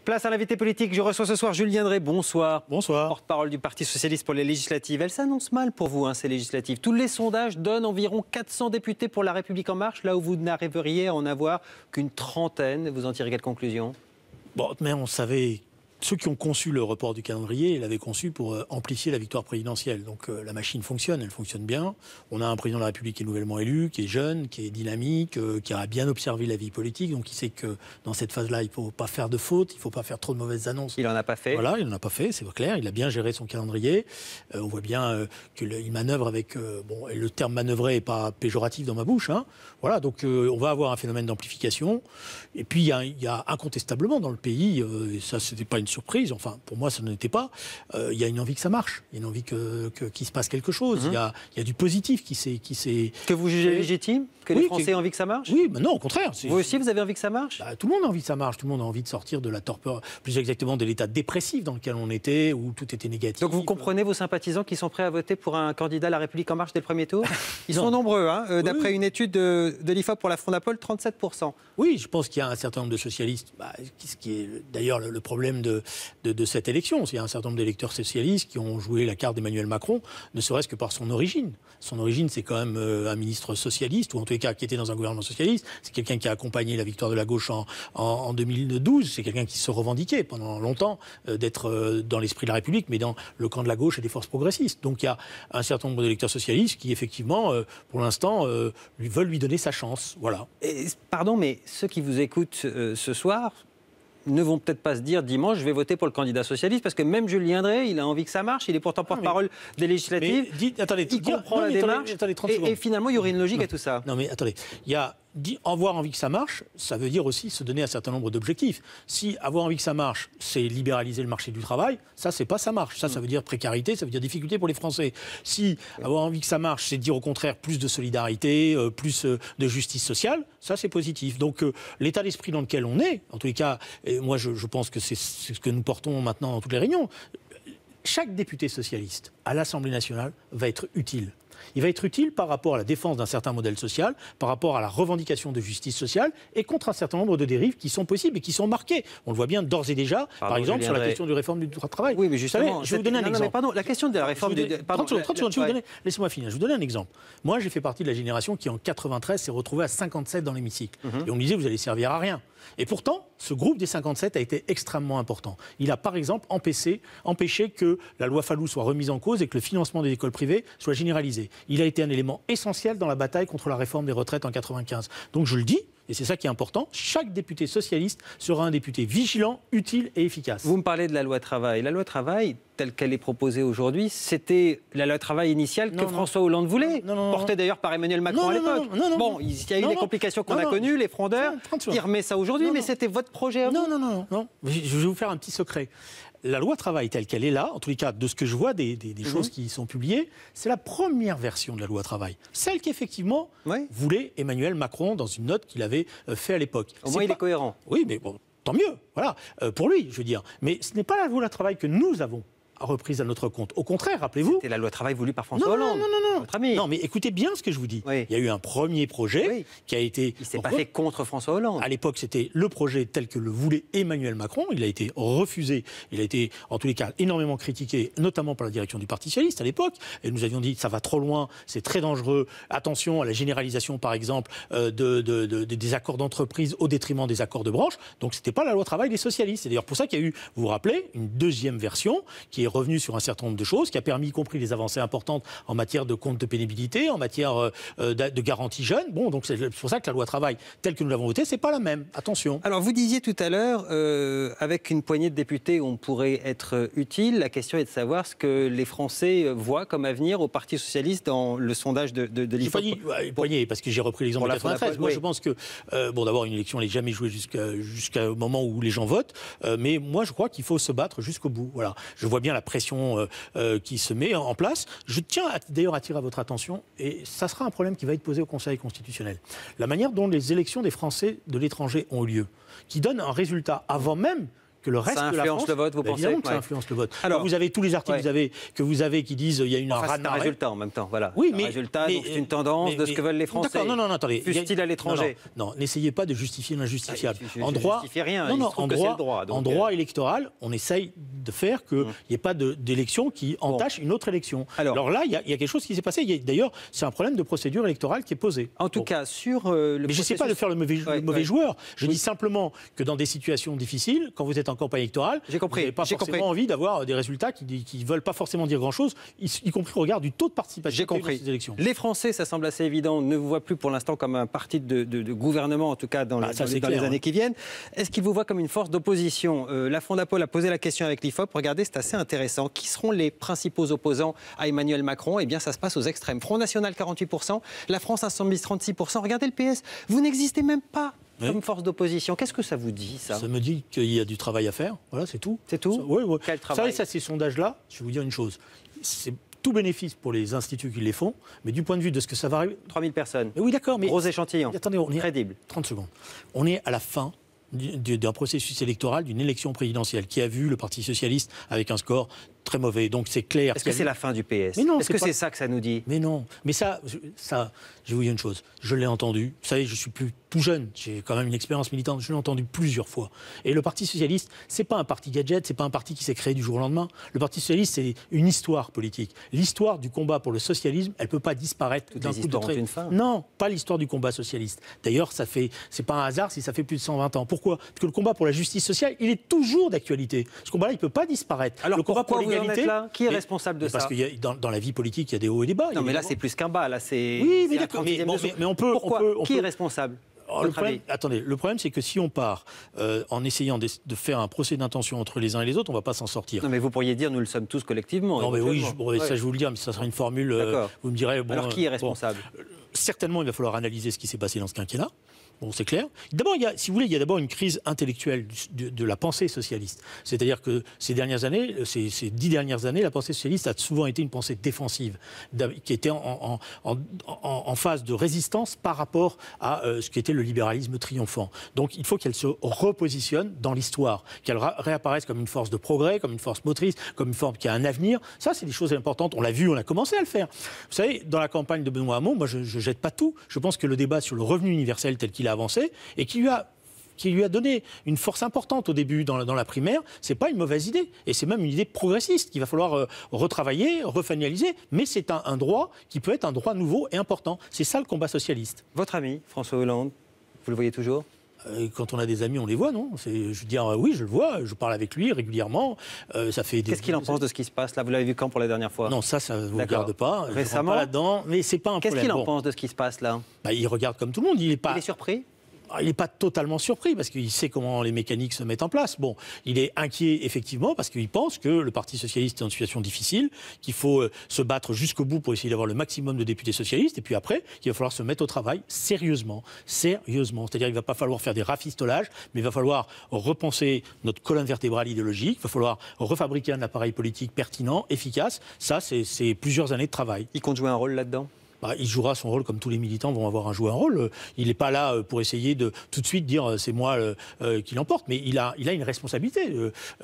Place à l'invité politique. Je reçois ce soir Julien Drey. Bonsoir. Bonsoir. Porte-parole du Parti Socialiste pour les législatives. Elles s'annoncent mal pour vous, ces législatives. Tous les sondages donnent environ 400 députés pour La République En Marche, là où vous n'arriveriez à en avoir qu'une trentaine. Vous en tirez quelle conclusion? Bon, mais on savait... Ceux qui ont conçu le report du calendrier l'avaient conçu pour amplifier la victoire présidentielle. Donc la machine fonctionne, elle fonctionne bien. On a un président de la République qui est nouvellement élu, qui est jeune, qui est dynamique, qui a bien observé la vie politique. Donc il sait que dans cette phase-là, il ne faut pas faire de fautes, il ne faut pas faire trop de mauvaises annonces. Il n'en a pas fait. Voilà, il n'en a pas fait, c'est clair. Il a bien géré son calendrier. On voit bien qu'il manœuvre avec... bon, et le terme manœuvrer n'est pas péjoratif dans ma bouche. Hein. Voilà, donc on va avoir un phénomène d'amplification. Et puis il y a incontestablement dans le pays, et ça c'était pas une surprise, enfin pour moi ça ne l'était pas, il y a une envie que ça marche, il y a une envie qu'il se passe quelque chose, il y a du positif qui s'est... Que vous jugez légitime? Que les Français aient envie que ça marche? Oui, mais non, au contraire. Vous aussi, vous avez envie que ça marche? Tout le monde a envie que ça marche, tout le monde a envie de sortir de la torpeur, plus exactement de l'état dépressif dans lequel on était, où tout était négatif. Donc vous comprenez vos sympathisants qui sont prêts à voter pour un candidat à La République En Marche dès le premier tour? Ils sont nombreux, d'après une étude de l'IFOP pour la Fondapol, 37%. Oui, je pense qu'il y a un certain nombre de socialistes, ce qui est d'ailleurs le problème de cette élection. Il y a un certain nombre d'électeurs socialistes qui ont joué la carte d'Emmanuel Macron, ne serait-ce que par son origine. Son origine, c'est quand même un ministre socialiste, ou en tous les cas qui était dans un gouvernement socialiste. C'est quelqu'un qui a accompagné la victoire de la gauche en 2012. C'est quelqu'un qui se revendiquait pendant longtemps d'être dans l'esprit de la République, mais dans le camp de la gauche et des forces progressistes. Donc il y a un certain nombre d'électeurs socialistes qui, effectivement, pour l'instant, veulent lui donner sa chance. Voilà. Et, pardon, mais ceux qui vous écoutent ce soir ne vont peut-être pas se dire dimanche je vais voter pour le candidat socialiste, parce que même Julien Drey, il a envie que ça marche, il est pourtant porte-parole des législatives, il comprend la démarche, et finalement il y aurait une logique à tout ça. Non mais attendez, il y a avoir envie que ça marche, ça veut dire aussi se donner un certain nombre d'objectifs. Si avoir envie que ça marche, c'est libéraliser le marché du travail, ça c'est pas ça marche. Ça veut dire précarité, ça veut dire difficulté pour les Français. Si avoir envie que ça marche, c'est dire au contraire plus de solidarité, plus de justice sociale, ça c'est positif. Donc l'état d'esprit dans lequel on est, en tous les cas, et moi je pense que c'est ce que nous portons maintenant dans toutes les réunions, chaque député socialiste à l'Assemblée nationale va être utile. Il va être utile par rapport à la défense d'un certain modèle social, par rapport à la revendication de justice sociale et contre un certain nombre de dérives qui sont possibles et qui sont marquées. On le voit bien d'ores et déjà, par exemple, sur la question de réforme du droit de travail. Oui, mais justement, je vais vous donner un exemple. Mais pardon, la question de la réforme du... Laissez-moi finir. Je vous donne un exemple. Moi, j'ai fait partie de la génération qui, en 93, s'est retrouvée à 57 dans l'hémicycle. Et on me disait, vous allez servir à rien. Et pourtant, ce groupe des 57 a été extrêmement important. Il a, par exemple, empêché que la loi Fallou soit remise en cause et que le financement des écoles privées soit généralisé. Il a été un élément essentiel dans la bataille contre la réforme des retraites en 95. Donc je le dis, et c'est ça qui est important, chaque député socialiste sera un député vigilant, utile et efficace. Vous me parlez de la loi travail. La loi travail, telle qu'elle est proposée aujourd'hui, c'était la loi travail initiale que François Hollande voulait, portée d'ailleurs par Emmanuel Macron à l'époque. Bon, il y a eu des complications qu'on a connues, les frondeurs. Il remet ça aujourd'hui, mais c'était votre projet à vous. Non. Je vais vous faire un petit secret. La loi travail telle qu'elle est là, en tous les cas de ce que je vois des choses qui sont publiées, c'est la première version de la loi travail. Celle qu'effectivement voulait Emmanuel Macron dans une note qu'il avait fait à l'époque. Au moins il est cohérent. Oui, mais bon, tant mieux, voilà, pour lui, je veux dire. Mais ce n'est pas la loi travail que nous avons reprise à notre compte. Au contraire, rappelez-vous... C'était la loi travail voulue par François Hollande. Non, mais écoutez bien ce que je vous dis. Il y a eu un premier projet qui a été... Il ne s'est pas fait contre François Hollande. À l'époque, c'était le projet tel que le voulait Emmanuel Macron. Il a été refusé. Il a été, en tous les cas, énormément critiqué, notamment par la direction du Parti socialiste à l'époque. Et nous avions dit, ça va trop loin, c'est très dangereux. Attention à la généralisation, par exemple, des accords d'entreprise au détriment des accords de branche. Donc, ce n'était pas la loi travail des socialistes. C'est d'ailleurs pour ça qu'il y a eu, vous vous rappelez, une deuxième version qui est revenu sur un certain nombre de choses, qui a permis, y compris des avancées importantes en matière de compte de pénibilité, en matière de garantie jeune. Bon, donc c'est pour ça que la loi travail telle que nous l'avons votée, c'est pas la même. Attention. Alors vous disiez tout à l'heure, avec une poignée de députés, on pourrait être utile. La question est de savoir ce que les Français voient comme avenir au Parti socialiste dans le sondage de l'IFOP. J'ai pas dit poignée parce que j'ai repris l'exemple de 93. Moi, je pense que d'abord une élection n'est jamais jouée jusqu'au moment où les gens votent, mais moi je crois qu'il faut se battre jusqu'au bout. Voilà. Je vois bien la pression qui se met en place. Je tiens d'ailleurs à attirer votre attention, et ça sera un problème qui va être posé au Conseil constitutionnel. La manière dont les élections des Français de l'étranger ont eu lieu, qui donne un résultat avant même que le reste de la France. Ça influence le vote, vous pensez? Évidemment que ça influence le vote. Alors, vous avez tous les articles que vous avez qui disent il y a une c'est un résultat en même temps, voilà. Oui, mais donc c'est une tendance de ce que veulent les Français. Non, attendez. Fût-il à l'étranger. Non, n'essayez pas de justifier l'injustifiable. En droit, en droit électoral, on essaye de faire qu'il n'y ait pas d'élection qui entache une autre élection. Alors là, il y a quelque chose qui s'est passé. D'ailleurs, c'est un problème de procédure électorale qui est posé. En tout cas, sur le Mais je n'essaie pas de faire le mauvais joueur. Je dis simplement que dans des situations difficiles, quand vous êtes en campagne électorale, vous n'avez pas forcément envie d'avoir des résultats qui ne veulent pas forcément dire grand-chose, y compris au regard du taux de participation dans ces élections. Les Français, ça semble assez évident, ne vous voient plus pour l'instant comme un parti de gouvernement, en tout cas dans les années qui viennent. Est-ce qu'ils vous voient comme une force d'opposition? La Fondapol a posé la question avec l'IFOP. Regardez, c'est assez intéressant. Qui seront les principaux opposants à Emmanuel Macron? Eh bien, ça se passe aux extrêmes. Front National, 48%. La France Insoumise, 36%. Regardez le PS. Vous n'existez même pas comme force d'opposition. Qu'est-ce que ça vous dit, ça? Ça me dit qu'il y a du travail à faire. Voilà, c'est tout. C'est tout? Oui. Quel travail? Ça, ces sondages-là, je vais vous dire une chose. C'est tout bénéfice pour les instituts qui les font, mais du point de vue de ce que ça va arriver... 3000 personnes. Mais oui, d'accord, mais... Gros échantillon. Attendez, on est... Crédible. 30 secondes. On est à la fin d'un processus électoral, d'une élection présidentielle qui a vu le Parti socialiste avec un score très mauvais. Donc c'est clair. Est-ce que c'est la fin du PS? Mais non, est-ce que c'est ça que ça nous dit? Mais non. Mais ça, je vais vous dire une chose. Je l'ai entendu. Vous savez, je suis plus tout jeune. J'ai quand même une expérience militante. Je l'ai entendu plusieurs fois. Et le Parti socialiste, c'est pas un parti gadget. C'est pas un parti qui s'est créé du jour au lendemain. Le Parti socialiste, c'est une histoire politique. L'histoire du combat pour le socialisme, elle peut pas disparaître d'un coup de trait. Non, pas l'histoire du combat socialiste. D'ailleurs, c'est pas un hasard si ça fait plus de 120 ans. Pourquoi? Parce que le combat pour la justice sociale, il est toujours d'actualité. Ce combat-là, il peut pas disparaître. Alors le combat pour l'égalité. Qui est responsable de ça? Parce que dans la vie politique, il y a des hauts et des bas. Non, mais là, c'est plus qu'un bas. Là, c'est. Oui, mais d'accord. Mais on peut. Pourquoi? Qui est responsable? Attendez, le problème, c'est que si on part en essayant de faire un procès d'intention entre les uns et les autres, on ne va pas s'en sortir. Non, mais vous pourriez dire, nous le sommes tous collectivement. Non, mais oui, ça je vous le dis, mais ça sera une formule. Vous me direz. Bon, alors qui est responsable? Certainement, il va falloir analyser ce qui s'est passé dans ce quinquennat. Bon, c'est clair. D'abord, si vous voulez, il y a d'abord une crise intellectuelle de la pensée socialiste. C'est-à-dire que ces 10 dernières années, la pensée socialiste a souvent été une pensée défensive, qui était en phase de résistance par rapport à ce qui était le libéralisme triomphant. Donc, il faut qu'elle se repositionne dans l'histoire, qu'elle réapparaisse comme une force de progrès, comme une force motrice, comme une force qui a un avenir. Ça, c'est des choses importantes. On l'a vu, on a commencé à le faire. Vous savez, dans la campagne de Benoît Hamon, moi, je jette pas tout. Je pense que le débat sur le revenu universel tel qu'il a avancé et qui lui a donné une force importante au début dans la primaire, c'est pas une mauvaise idée. Et c'est même une idée progressiste qu'il va falloir retravailler, refinaliser. Mais c'est un droit qui peut être un droit nouveau et important. C'est ça le combat socialiste. Votre ami, François Hollande, vous le voyez toujours? Quand on a des amis, on les voit, non? Je veux dire, oui, je le vois, je parle avec lui régulièrement. Qu'est-ce qu'il en pense de ce qui se passe là? Vous l'avez vu quand pour la dernière fois? Non, ça ne vous regarde pas. Récemment? Pas là-dedans, mais c'est pas un problème. Qu'est-ce qu'il en pense de ce qui se passe là? Il regarde comme tout le monde. Il est surpris? Il n'est pas totalement surpris parce qu'il sait comment les mécaniques se mettent en place. Bon, il est inquiet effectivement parce qu'il pense que le Parti socialiste est en situation difficile, qu'il faut se battre jusqu'au bout pour essayer d'avoir le maximum de députés socialistes et puis après, qu'il va falloir se mettre au travail sérieusement. C'est-à-dire qu'il ne va pas falloir faire des rafistolages, mais il va falloir repenser notre colonne vertébrale idéologique, il va falloir refabriquer un appareil politique pertinent, efficace. Ça, c'est plusieurs années de travail. Il compte jouer un rôle là-dedans? Il jouera son rôle comme tous les militants vont avoir joué un rôle. Il n'est pas là pour essayer de tout de suite dire c'est moi qui l'emporte, mais il a une responsabilité.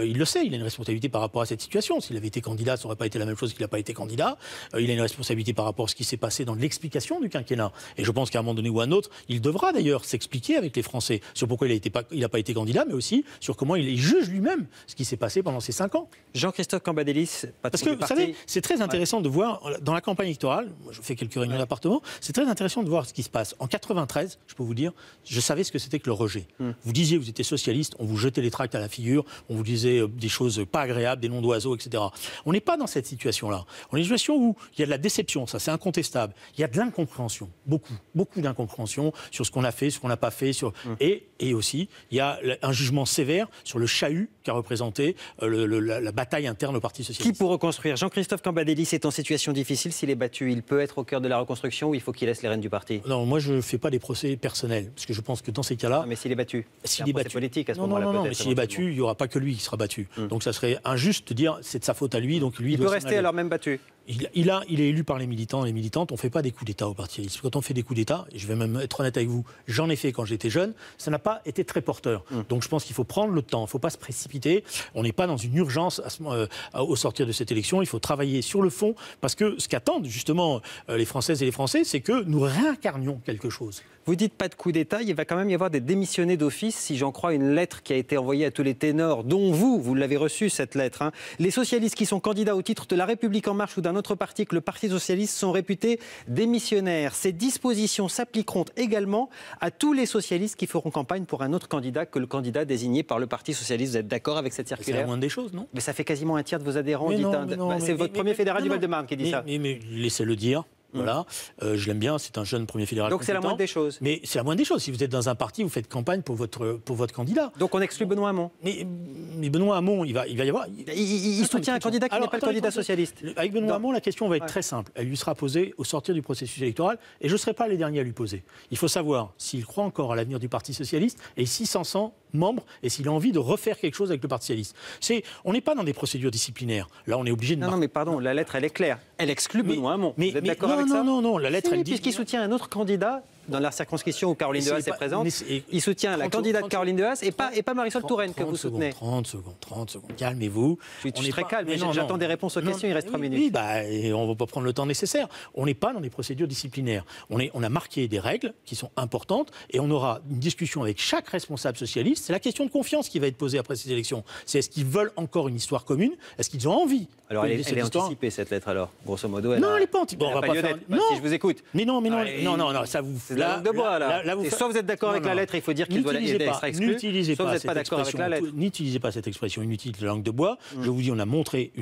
Il le sait, il a une responsabilité par rapport à cette situation. S'il avait été candidat, ça n'aurait pas été la même chose qu'il n'a pas été candidat. Il a une responsabilité par rapport à ce qui s'est passé dans l'explication du quinquennat. Et je pense qu'à un moment donné ou à un autre, il devra d'ailleurs s'expliquer avec les Français sur pourquoi il n'a pas été candidat, mais aussi sur comment il juge lui-même ce qui s'est passé pendant ces 5 ans. Jean-Christophe Cambadélis, parce que vous savez, c'est très intéressant de voir dans la campagne électorale. Moi, je fais quelques réunions d'appartement. C'est très intéressant de voir ce qui se passe. En 93, je peux vous dire, je savais ce que c'était que le rejet. Vous disiez, vous étiez socialiste, on vous jetait les tracts à la figure, on vous disait des choses pas agréables, des noms d'oiseaux, etc. On n'est pas dans cette situation-là. On est dans une situation où il y a de la déception, ça c'est incontestable. Il y a de l'incompréhension, beaucoup d'incompréhension sur ce qu'on a fait, ce qu'on n'a pas fait. Et aussi, il y a un jugement sévère sur le chahut qu'a représenté la bataille interne au Parti socialiste. Qui pour reconstruire? Jean-Christophe Cambadélis est en situation difficile. S'il est battu, il peut être au cœur de la reconstruction ou il faut qu'il laisse les rênes du parti? Non, moi je ne fais pas des procès personnels, parce que je pense que dans ces cas-là... Mais s'il est battu? S'il est battu politique à ce moment-là, non, mais s'il est battu, il n'y aura pas que lui qui sera battu. Donc ça serait injuste de dire c'est de sa faute à lui, donc lui... Il peut rester alors même battu? Il est élu par les militants et les militantes. On ne fait pas des coups d'État au Parti socialiste. Quand on fait des coups d'État, et je vais même être honnête avec vous, j'en ai fait quand j'étais jeune, ça n'a pas été très porteur. Donc je pense qu'il faut prendre le temps, il ne faut pas se précipiter. On n'est pas dans une urgence au sortir de cette élection. Il faut travailler sur le fond, parce que ce qu'attendent justement les Françaises et les Français, c'est que nous réincarnions quelque chose. Vous dites pas de coup d'État, il va quand même y avoir des démissionnés d'office, si j'en crois une lettre qui a été envoyée à tous les ténors, dont vous l'avez reçue cette lettre. Hein. Les socialistes qui sont candidats au titre de La République En Marche ou d'un autre parti que le Parti Socialiste sont réputés démissionnaires. Ces dispositions s'appliqueront également à tous les socialistes qui feront campagne pour un autre candidat que le candidat désigné par le Parti Socialiste. Vous êtes d'accord avec cette circulaire? C'est la moindre des choses, non? Mais ça fait quasiment un tiers de vos adhérents. C'est votre premier fédéral du Val-de-Marne qui dit ça. Mais laissez-le dire. Voilà, je l'aime bien, c'est un jeune premier fédéral. Donc c'est la moindre des choses. Mais c'est la moindre des choses. Si vous êtes dans un parti, vous faites campagne pour votre candidat. Donc on exclut Benoît Hamon. Mais Benoît Hamon, il va y avoir. Il soutient un candidat qui n'est pas le candidat socialiste. Avec Benoît Hamon, la question va être très simple. Elle lui sera posée au sortir du processus électoral, et je ne serai pas les derniers à lui poser. Il faut savoir s'il croit encore à l'avenir du Parti socialiste et s'il s'en sent membre et s'il a envie de refaire quelque chose avec le Parti socialiste. On n'est pas dans des procédures disciplinaires. Là, on est obligé de. Non, mais pardon, la lettre, elle est claire. Elle exclut Benoît Hamon. Vous êtes d'accord avec ça? Non, la lettre, elle dit. Puisqu'il soutient un autre candidat dans la circonscription où Caroline Dehaas est présente, il soutient la candidate Caroline Dehaas et pas Marisol Touraine que vous soutenez. 30 secondes, calmez-vous. Je suis très calme, mais j'attends des réponses aux questions, il reste 3 minutes. Oui, et on ne va pas prendre le temps nécessaire. On n'est pas dans des procédures disciplinaires. On a marqué des règles qui sont importantes et on aura une discussion avec chaque responsable socialiste. C'est la question de confiance qui va être posée après ces élections. C'est est-ce qu'ils veulent encore une histoire commune? Est-ce qu'ils ont envie? Alors elle est anticipée cette lettre alors, grosso modo. Non, elle n'est pas anticipée. Si je vous écoute. Mais non, ça vous. C'est la langue de bois là. Soit vous êtes d'accord avec la lettre, il faut dire qu'il doit être exclu. N'utilisez pas cette expression. N'utilisez pas cette expression inutile de la langue de bois. Je vous dis, on a montré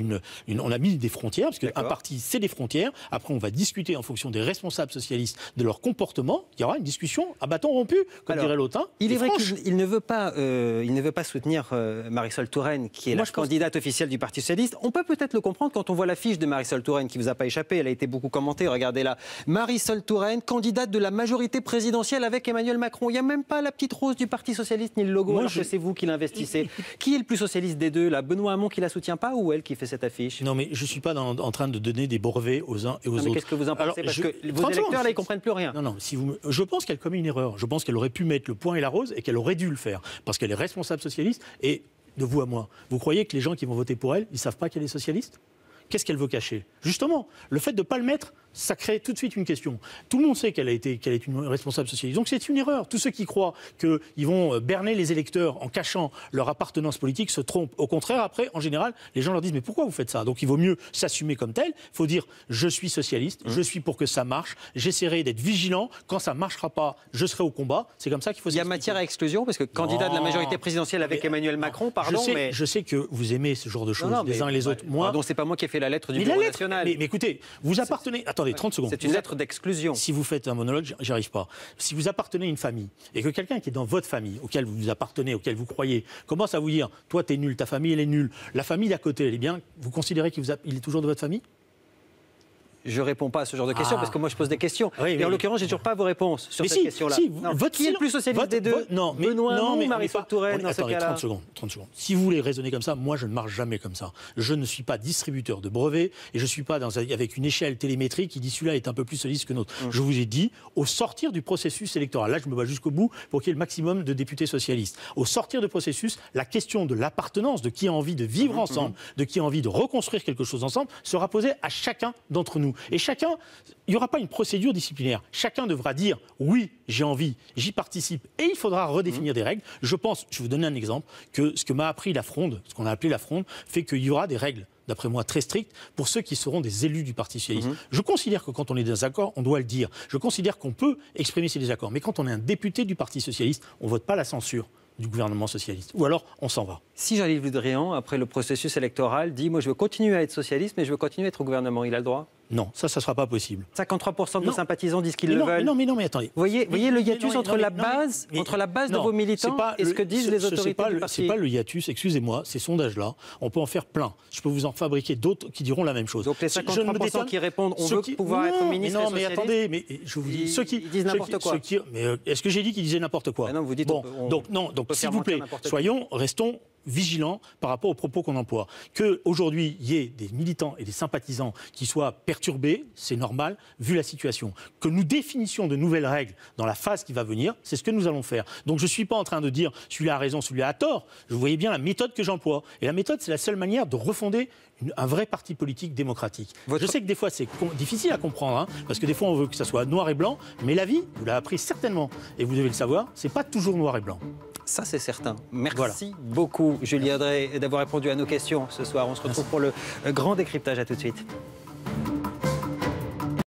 on a mis des frontières, parce qu'un parti, c'est des frontières. Après, on va discuter en fonction des responsables socialistes de leur comportement. Il y aura une discussion à bâton rompu, comme dirait l'autre. Il est vrai qu'il ne veut pas soutenir Marisol Touraine, qui est la candidate officielle du Parti socialiste. On peut peut-être le comprendre quand on voit l'affiche de Marisol Touraine, qui ne vous a pas échappé. Elle a été beaucoup commentée. Regardez-la. Marisol Touraine, candidate de la majorité présidentielle avec Emmanuel Macron. Il n'y a même pas la petite rose du Parti socialiste ni le logo, alors que c'est vous qui l'investissez. Qui est le plus socialiste des deux là? Benoît Hamon qui la soutient pas ou elle qui fait cette affiche? Non, mais je ne suis pas en train de donner des brevets aux uns et aux autres. Qu'est-ce que vous en pensez? Parce que vos électeurs là, ils ne comprennent plus rien. Non, je pense qu'elle commet une erreur. Je pense qu'elle aurait pu mettre le point et la rose et qu'elle aurait dû le faire. Parce qu'elle est responsable socialiste et de vous à moi. Vous croyez que les gens qui vont voter pour elle, ils ne savent pas qu'elle est socialiste? Qu'est-ce qu'elle veut cacher? Justement, le fait de ne pas le mettre, ça crée tout de suite une question. Tout le monde sait qu'elle est une responsable socialiste. Donc c'est une erreur. Tous ceux qui croient qu'ils vont berner les électeurs en cachant leur appartenance politique se trompent. Au contraire, après, en général, les gens leur disent « Mais pourquoi vous faites ça ?» Donc il vaut mieux s'assumer comme tel. Il faut dire « Je suis socialiste, je suis pour que ça marche, j'essaierai d'être vigilant. Quand ça ne marchera pas, je serai au combat. » C'est comme ça qu'il faut s'expliquer. Il y a matière à exclusion, parce que candidat de la majorité présidentielle avec Emmanuel Macron, pardon, je sais que vous aimez ce genre de choses, les uns et les autres. Moi, pardon, c'est pas moi qui ai fait la lettre du Bureau national. Mais écoutez, vous appartenez... Attendez, 30 secondes. C'est une lettre d'exclusion. Si vous faites un monologue, j'y arrive pas. Si vous appartenez à une famille et que quelqu'un qui est dans votre famille, auquel vous appartenez, auquel vous croyez, commence à vous dire « Toi, t'es nul, ta famille, elle est nulle. La famille d'à côté, elle est bien. » Vous considérez qu'il est toujours de votre famille? Je ne réponds pas à ce genre de questions parce que moi je pose des questions. Et en l'occurrence, je n'ai toujours pas vos réponses sur cette question-là. Qui est le plus socialiste des deux? Benoît Hamon ou Marisol Touraine dans ce cas-là? 30 secondes. Si vous voulez raisonner comme ça, moi je ne marche jamais comme ça. Je ne suis pas distributeur de brevets et je ne suis pas avec une échelle télémétrique qui dit celui-là est un peu plus socialiste que l'autre. Je vous ai dit, au sortir du processus électoral, là je me bats jusqu'au bout pour qu'il y ait le maximum de députés socialistes. Au sortir du processus, la question de l'appartenance, de qui a envie de vivre ensemble, de qui a envie de reconstruire quelque chose ensemble, sera posée à chacun d'entre nous. Et chacun, il n'y aura pas une procédure disciplinaire. Chacun devra dire « oui, j'ai envie, j'y participe » et il faudra redéfinir des règles. Je pense, je vais vous donner un exemple, que ce que m'a appris la fronde, ce qu'on a appelé la fronde, fait qu'il y aura des règles, d'après moi, très strictes pour ceux qui seront des élus du Parti socialiste. Je considère que quand on est dans des accords, on doit le dire. Je considère qu'on peut exprimer ces désaccords. Mais quand on est un député du Parti socialiste, on ne vote pas la censure du gouvernement socialiste. Ou alors, on s'en va. Si Jean-Yves Le Drian, après le processus électoral, dit « moi je veux continuer à être socialiste, mais je veux continuer à être au gouvernement », il a le droit? Non, ça ne sera pas possible. 53% de vos sympathisants disent qu'ils le veulent. Non, mais attendez. Vous voyez le hiatus entre la base de vos militants et ce que disent les autorités du parti? Ce n'est pas le hiatus, excusez-moi, ces sondages-là, on peut en faire plein. Je peux vous en fabriquer d'autres qui diront la même chose. Donc les 53% qui répondent « on veut pouvoir être ministre et socialiste », mais attendez, mais je vous dis, ceux qui disent n'importe quoi. Est-ce que j'ai dit qu'ils disaient n'importe quoi? Non, vous dites donc s'il vous plaît, restons vigilant par rapport aux propos qu'on emploie. Qu'aujourd'hui, il y ait des militants et des sympathisants qui soient perturbés, c'est normal, vu la situation. Que nous définissions de nouvelles règles dans la phase qui va venir, c'est ce que nous allons faire. Donc je ne suis pas en train de dire celui-là a raison, celui-là a tort. Vous voyez bien la méthode que j'emploie. Et la méthode, c'est la seule manière de refonder un vrai parti politique démocratique. Je sais que des fois, c'est difficile à comprendre, hein, parce que des fois, on veut que ça soit noir et blanc, mais la vie, vous l'avez appris certainement, et vous devez le savoir, c'est pas toujours noir et blanc. Ça, c'est certain. Merci beaucoup, Julien Drey, d'avoir répondu à nos questions ce soir. On se retrouve pour le grand décryptage. À tout de suite.